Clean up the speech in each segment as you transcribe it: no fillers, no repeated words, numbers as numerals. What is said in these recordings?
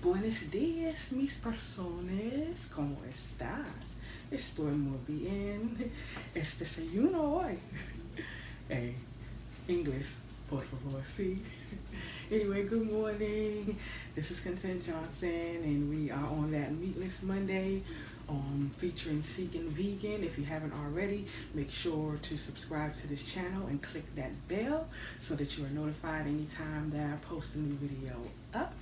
Buenos días, mis personas. ¿Cómo estás? Estoy muy bien. Es desayuno hoy. Hey, English, por favor, sí. Anyway, good morning. This is Content Johnson, and we are on that Meatless Monday featuring Seeking Vegan. If you haven't already, make sure to subscribe to this channel and click that bell so that you are notified anytime that I post a new video up.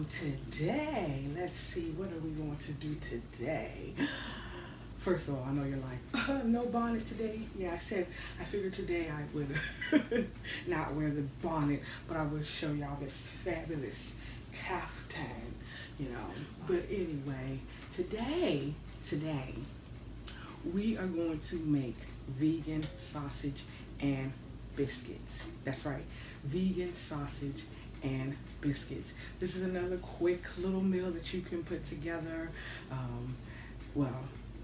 Today, let's see, what are we going to do today? First of all, I know you're like, no bonnet today. Yeah, I figured today I would not wear the bonnet, but I would show y'all this fabulous caftan, you know. But anyway, today, we are going to make vegan sausage and biscuits. That's right, vegan sausage and biscuits. This is another quick little meal that you can put together. Well,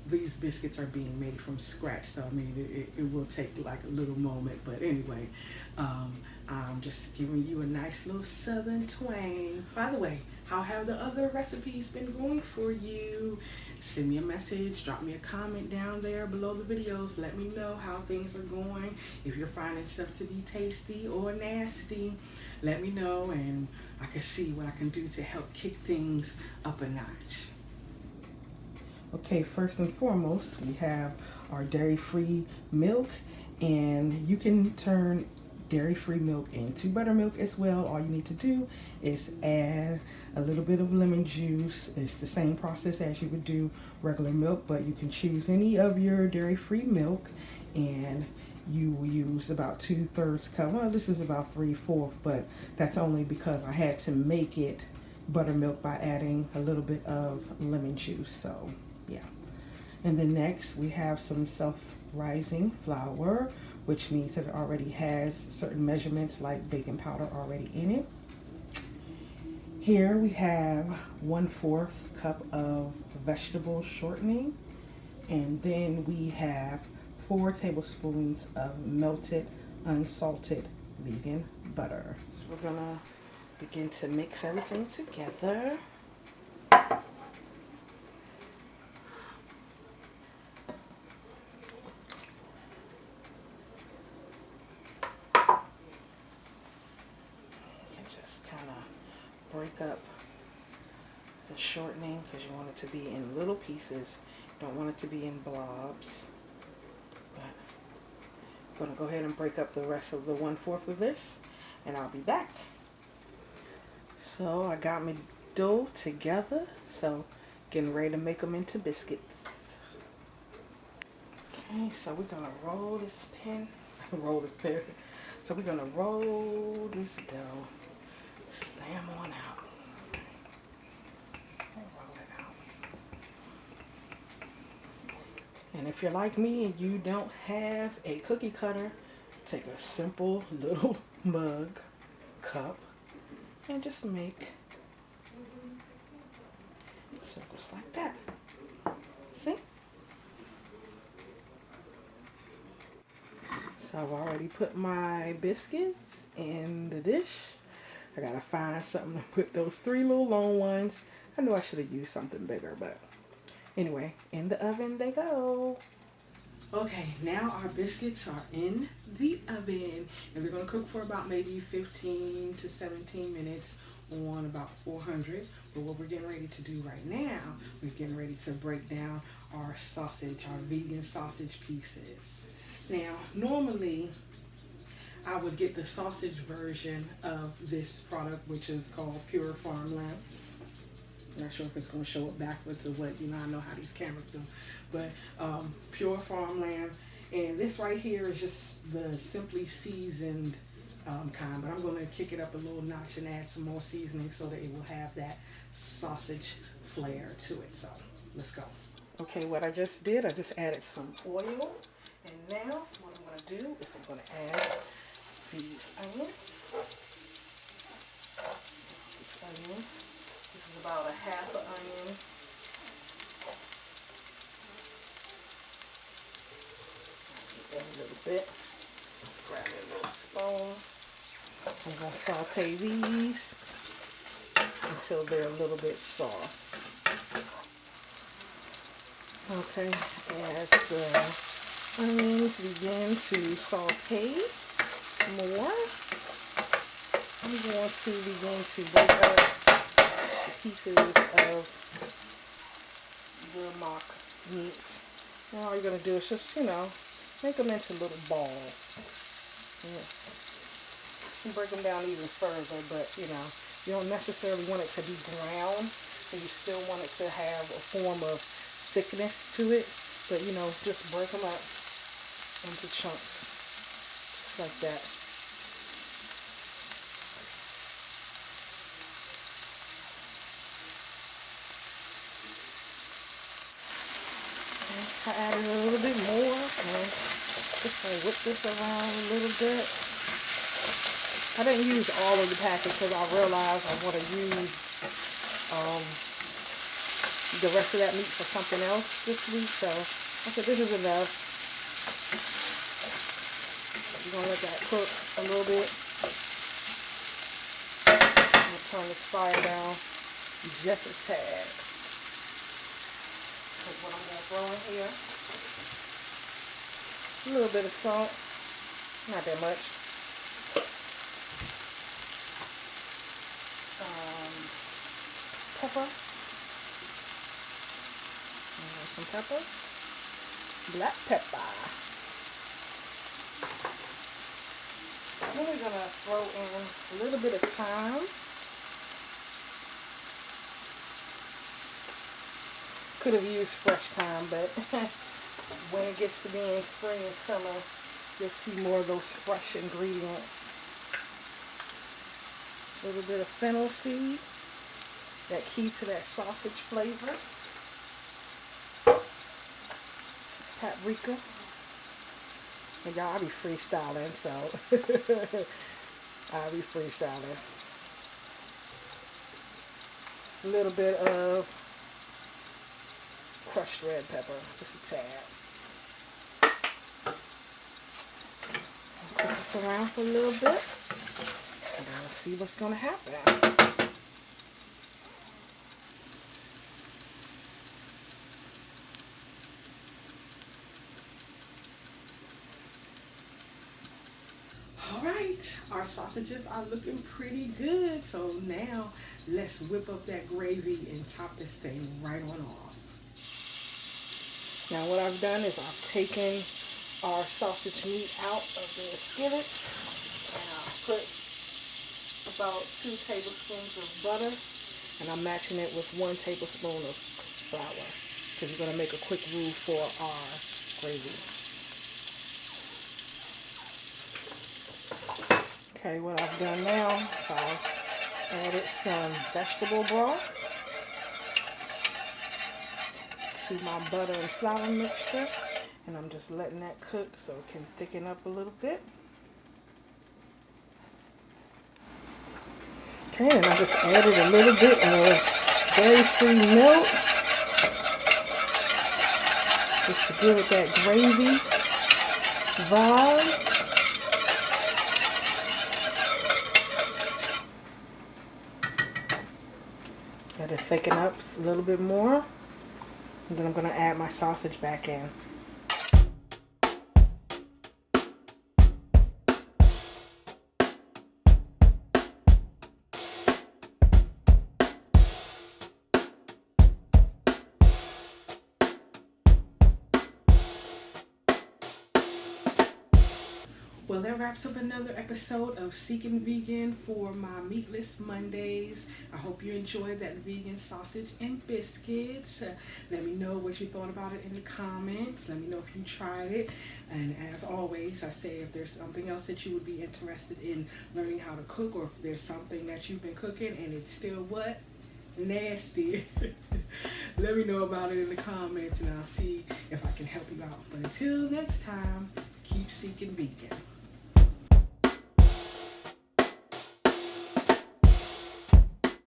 these biscuits are being made from scratch, so I mean it will take like a little moment, but anyway, I'm just giving you a nice little southern twang. By the way, how have the other recipes been going for you? Send me a message, drop me a comment down there below the videos. Let me know how things are going. If you're finding stuff to be tasty or nasty, let me know, and I can see what I can do to help kick things up a notch. Okay, first and foremost, we have our dairy-free milk, and you can turn dairy-free milk into buttermilk as well. All you need to do is add a little bit of lemon juice. It's the same process as you would do regular milk, but you can choose any of your dairy-free milk, and you will use about 2/3 cup. Well, this is about 3/4, but that's only because I had to make it buttermilk by adding a little bit of lemon juice. So yeah. And then next we have some self-rising flour, which means that it already has certain measurements like baking powder already in it. Here we have 1/4 cup of vegetable shortening, and then we have 4 tablespoons of melted unsalted vegan butter. So we're gonna begin to mix everything together. Break up the shortening because you want it to be in little pieces. You don't want it to be in blobs. But I'm going to go ahead and break up the rest of the 1/4 of this, and I'll be back. So I got my dough together, so getting ready to make them into biscuits. Okay, so we're going to roll this pin. So we're going to roll this dough. Slam on out. Roll it out. And if you're like me and you don't have a cookie cutter, take a simple little mug, cup, and just make circles like that. See? So I've already put my biscuits in the dish. I gotta find something to put those 3 little long ones. I knew I should have used something bigger, but anyway, in the oven they go. Okay, now our biscuits are in the oven, and they're gonna cook for about maybe 15 to 17 minutes on about 400. But what we're getting ready to do right now, we're getting ready to break down our sausage, our vegan sausage pieces. Now, normally, I would get the sausage version of this product, which is called Pure Farmland. Not sure if it's going to show it backwards or what. You know, I know how these cameras do. But Pure Farmland. And this right here is just the simply seasoned kind. But I'm going to kick it up a little notch and add some more seasoning so that it will have that sausage flair to it. So let's go. Okay, what I just did, I just added some oil. And now what I'm going to do is I'm going to add these onions. This is about a half an onion. Get that a little bit. Grab a little spoon. I'm going to saute these until they're a little bit soft. Okay, as the onions begin to saute more, I'm going to begin to break up the pieces of the mock meat. Now all you're going to do is just, make them into little balls. Yeah. You break them down even further, but, you don't necessarily want it to be ground, and you still want it to have a form of thickness to it, but, just break them up into chunks, just like that. I added a little bit more, and just gonna whip this around a little bit. I didn't use all of the package because I realized I want to use the rest of that meat for something else this week, so I said this is enough. You're gonna let that cook a little bit. I'm gonna turn this fire down just a tad. That's what I'm gonna throw in here. A little bit of salt, not that much. Pepper. Some pepper. Black pepper. Then we're gonna throw in a little bit of thyme. Could have used fresh thyme, but when it gets to being spring and summer, you'll see more of those fresh ingredients. A little bit of fennel seed, that key to that sausage flavor. Paprika. And y'all, I be freestyling, so I'll be freestyling. A little bit of crushed red pepper, just a tad. Cook this around for a little bit, and I'll see what's going to happen. Alright, our sausages are looking pretty good, so now let's whip up that gravy and top this thing right on off. Now what I've done is I've taken our sausage meat out of the skillet, and I've put about 2 tablespoons of butter, and I'm matching it with 1 tablespoon of flour, because we're going to make a quick roux for our gravy. Okay, what I've done now is I've added some vegetable broth to my butter and flour mixture, and I'm just letting that cook so it can thicken up a little bit. Okay, and I just added a little bit of dairy-free milk just to give it that gravy vibe. Let it thicken up a little bit more, and then I'm going to add my sausage back in. Well, that wraps up another episode of Seeking Vegan for my Meatless Mondays. I hope you enjoyed that vegan sausage and biscuits. Let me know what you thought about it in the comments. Let me know if you tried it. And as always, I say if there's something else that you would be interested in learning how to cook, or if there's something that you've been cooking and it's still what? Nasty. Let me know about it in the comments, and I'll see if I can help you out. But until next time, keep seeking vegan.